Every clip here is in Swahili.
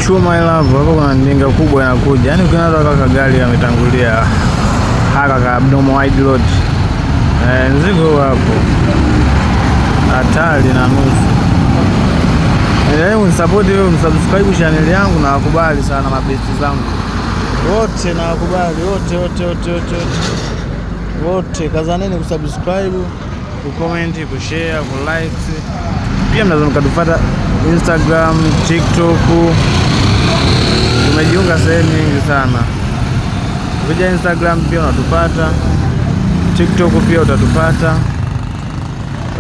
chuma, ila hapo kuna ndinga kubwa inakuja. Yaani ukiona kaka gari ametangulia haka ka abnormal wide load. Nzigo hapo. Hatari na nusu. Leo msupport wewe, msubscribe channel yangu na wakubali sana mabesti zangu. Wote na wakubali, wote kazaneni kusubscribe, kucomment, kushare, kulike. Pia mnaweza mkatufuata Instagram, TikTok. Tumejiunga sehemu nyingi sana. Kupitia Instagram pia unatupata. TikTok pia utatupata.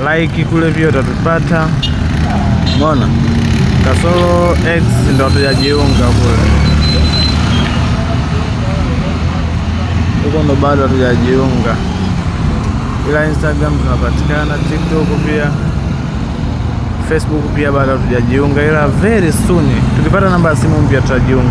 Like kule pia utatupata. Umeona? Kasoro X ndio hatujajiunga kule. Huko ndo bado hatujajiunga. Ila Instagram tunapatikana, TikTok pia, Facebook pia bado hatujajiunga, ila very soon tukipata namba ya simu mpya tutajiunga.